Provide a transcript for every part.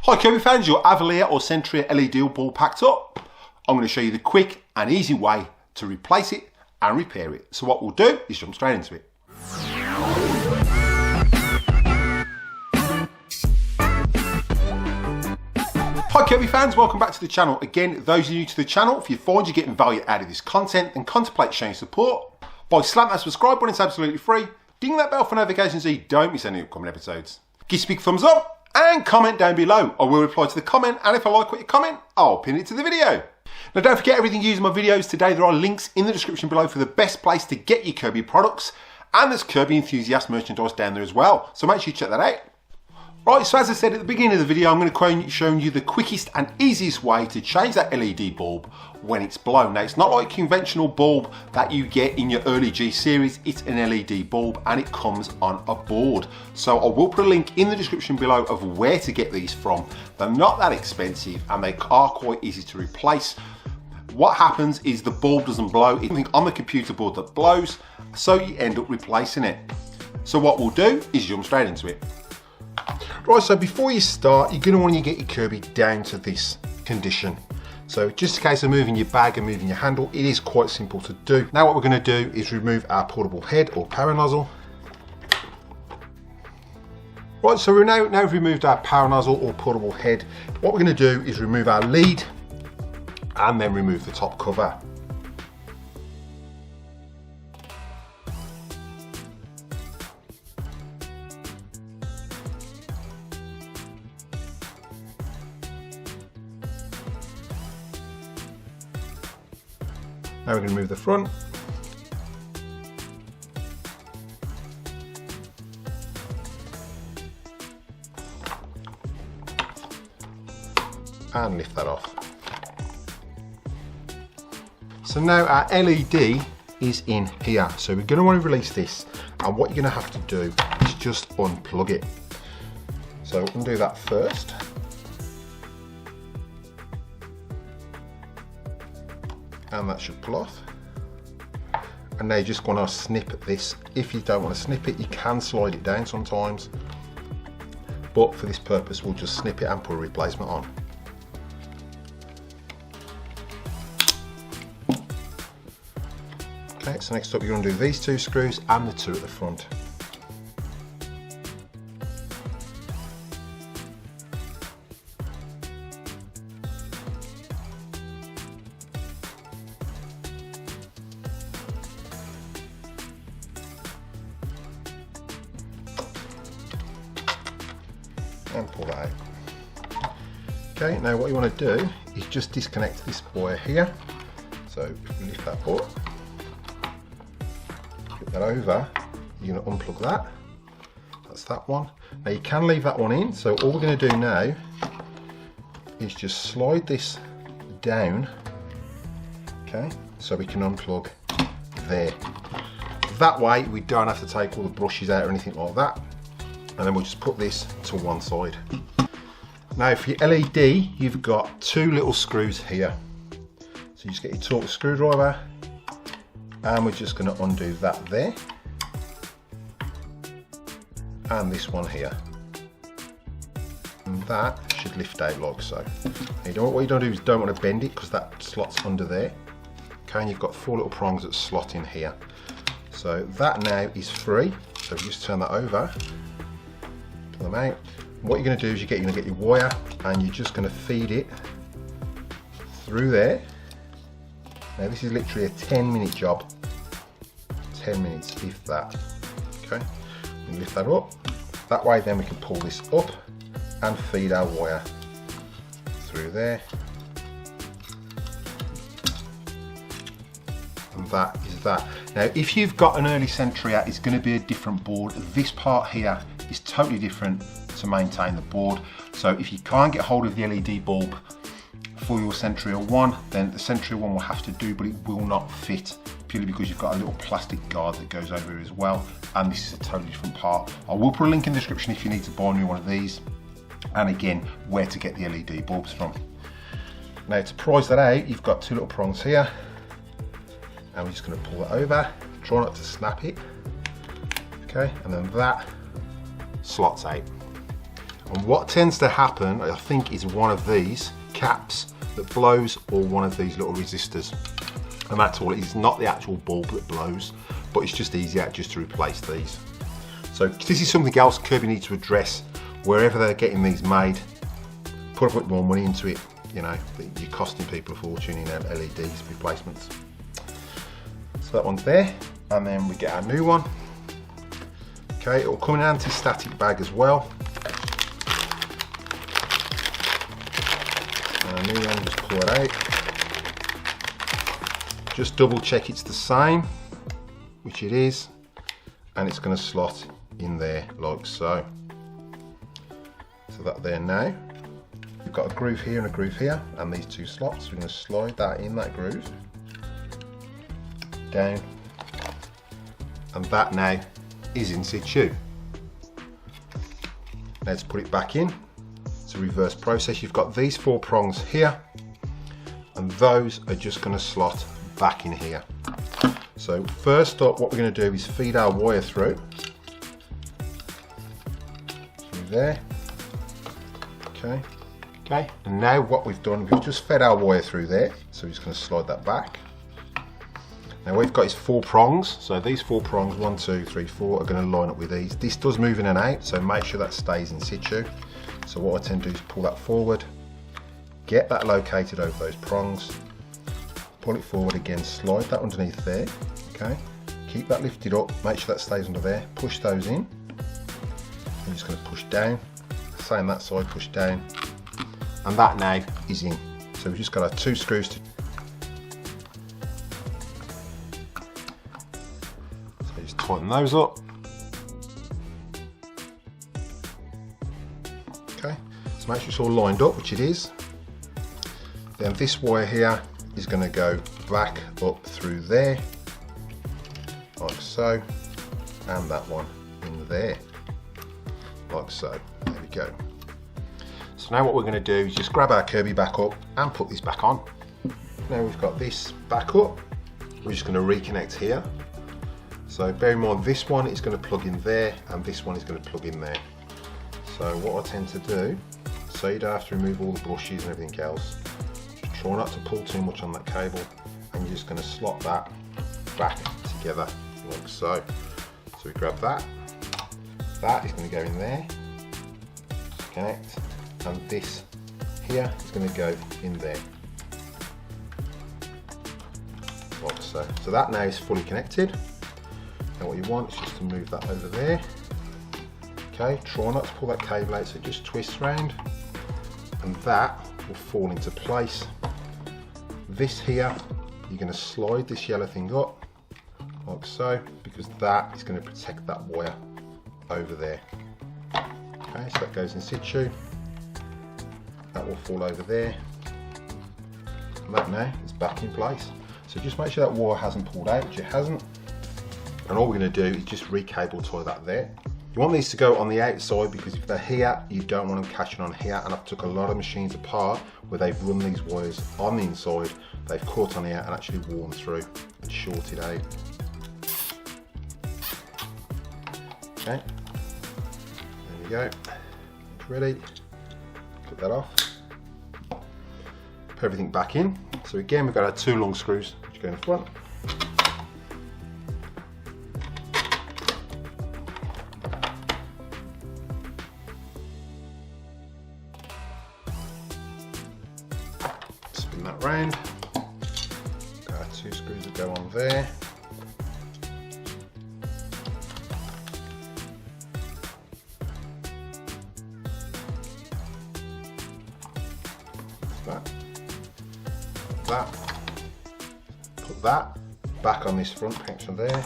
Hi Kirby fans, your Avalir or Centria LED bulb packed up. I'm going to show you the quick and easy way to replace it and repair it. So what we'll do is jump straight into it. Hi Kirby fans, welcome back to the channel. Again, those of you new to the channel, if you find you're getting value out of this content, then contemplate showing support by slamming that subscribe button. It's absolutely free. Ding that bell for notifications so you don't miss any upcoming episodes. Give us a big thumbs up and comment down below. I will reply to the comment, and if I like what you comment, I'll pin it to the video. Now don't forget, everything used in my videos today, there are links in the description below for the best place to get your Kirby products, and there's Kirby Enthusiast merchandise down there as well, so make sure you check that out. Right, so as I said at the beginning of the video, I'm going to be showing you the quickest and easiest way to change that LED bulb when it's blown. Now, it's not like a conventional bulb that you get in your early G series. It's an LED bulb and it comes on a board. So I will put a link in the description below of where to get these from. They're not that expensive and they are quite easy to replace. What happens is the bulb doesn't blow. It's something on the computer board that blows, so you end up replacing it. So what we'll do is jump straight into it. Right, so before you start, you're going to want to get your Kirby down to this condition. So just in case of moving your bag and moving your handle, it is quite simple to do. Now what we're going to do is remove our portable head or power nozzle. Right, so now we've removed our power nozzle or portable head. What we're going to do is remove our lead and then remove the top cover. Now we're going to remove the front. And lift that off. So now our LED is in here. So we're going to want to release this. And what you're going to have to do is just unplug it. So undo that first. And that should pull off. And now you're just going to snip this. If you don't want to snip it, you can slide it down sometimes, but for this purpose we'll just snip it and put a replacement on. Okay, so next up you're going to do these two screws and the two at the front. And pull that out. Okay, now what you want to do is just disconnect this wire here. So if you lift that up, flip that over, you're going to unplug that. That's that one. Now you can leave that one in, so all we're going to do now is just slide this down, okay, so we can unplug there. That way we don't have to take all the brushes out or anything like that. And then we'll just put this to one side. Now for your LED, you've got two little screws here. So you just get your torque screwdriver and we're just going to undo that there. And this one here. And that should lift out like so. What you don't do is don't want to bend it because that slots under there. Okay, and you've got four little prongs that slot in here. So that now is free. So if you just turn that over, them out. What you're going to do is you're going to get your wire and you're just going to feed it through there. Now this is literally a 10-minute job. 10 minutes, if that. Okay, we lift that up. That way then we can pull this up and feed our wire through there. And that is that. Now if you've got an early Centria, it's going to be a different board. This part here is totally different to maintain the board. So if you can't get hold of the LED bulb for your Centria 1, then the Centria 1 will have to do, but it will not fit, purely because you've got a little plastic guard that goes over here as well, and this is a totally different part. I will put a link in the description if you need to buy me one of these, and again, where to get the LED bulbs from. Now to prise that out, you've got two little prongs here, and we're just going to pull it over, try not to snap it, okay, and then that slots out. And what tends to happen, I think, is one of these caps that blows, or one of these little resistors. And that's all it is, not the actual bulb that blows, but it's just easier just to replace these. So this is something else Kirby needs to address wherever they're getting these made. Put a bit more money into it, you know, you're costing people a fortune in LEDs replacements. So that one's there, and then we get our new one. Okay, it'll come in an anti-static bag as well. And our new one, just pull it out. Just double check it's the same, which it is, and it's going to slot in there like so. So that there now. We've got a groove here and a groove here, and these two slots. We're going to slide that in that groove, down, and that now is in situ. Now to put it back in, it's a reverse process. You've got these 4 prongs here, and those are just going to slot back in here. So first up, what we're going to do is feed our wire through there. Okay. And now what we've done, we've just fed our wire through there. So we're just going to slide that back. Now we've got is 4 prongs. So these 4 prongs, 1, 2, 3, 4, are going to line up with these. This does move in and out, so make sure that stays in situ. So what I tend to do is pull that forward, get that located over those prongs, pull it forward again, slide that underneath there. Okay, keep that lifted up, make sure that stays under there, push those in. I'm just going to push down, same that side, push down, and that now is in. So we've just got our 2 screws to. So just tighten those up. Okay, so make sure it's all lined up, which it is. Then this wire here is going to go back up through there, like so, and that one in there, like so. There we go. So now what we're going to do is just grab our Kirby back up and put this back on. Now we've got this back up, we're just going to reconnect here. So bear in mind, this one is going to plug in there, and this one is going to plug in there. So what I tend to do, so you don't have to remove all the brushes and everything else, try not to pull too much on that cable, and you're just going to slot that back together like so. So we grab that, that is going to go in there, connect, and this here is going to go in there like so. So that now is fully connected. Now what you want is just to move that over there. Okay, try not to pull that cable out, so it just twists round, and that will fall into place. This here, you're going to slide this yellow thing up like so, because that is going to protect that wire over there. Okay, so that goes in situ, that will fall over there, and that now is back in place. So just make sure that wire hasn't pulled out, which it hasn't, and all we're going to do is just re-cable tie that there. You want these to go on the outside, because if they're here, you don't want them catching on here, and I've took a lot of machines apart where they've run these wires on the inside, they've caught on here and actually worn through and shorted out. Okay, there we go, it's ready, put that off, put everything back in. So again, we've got our 2 long screws which go in the front. Spin that round, got our 2 screws that go on there. That, put that back on this front connection there.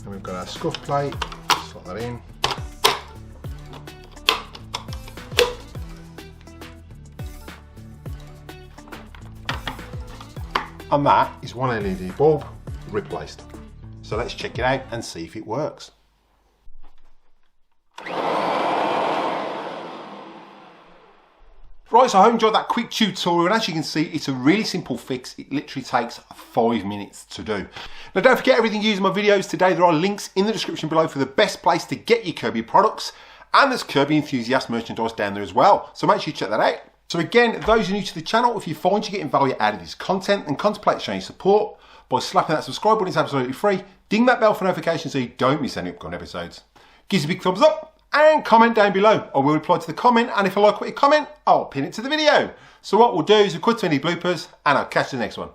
And we've got our scuff plate, slot that in. And that is one LED bulb replaced. So let's check it out and see if it works. Right, so I hope you enjoyed that quick tutorial, and as you can see, it's a really simple fix. It literally takes 5 minutes to do. Now don't forget, everything used in my videos today, there are links in the description below for the best place to get your Kirby products, and there's Kirby Enthusiast merchandise down there as well. So make sure you check that out. So again, those who are new to the channel, if you find you're getting value out of this content, then contemplate showing support by slapping that subscribe button. It's absolutely free. Ding that bell for notifications so you don't miss any upcoming episodes. Give us a big thumbs up and comment down below. I will reply to the comment, and if I like what you comment, I'll pin it to the video. So what we'll do is we'll cut to any bloopers, and I'll catch you in the next one.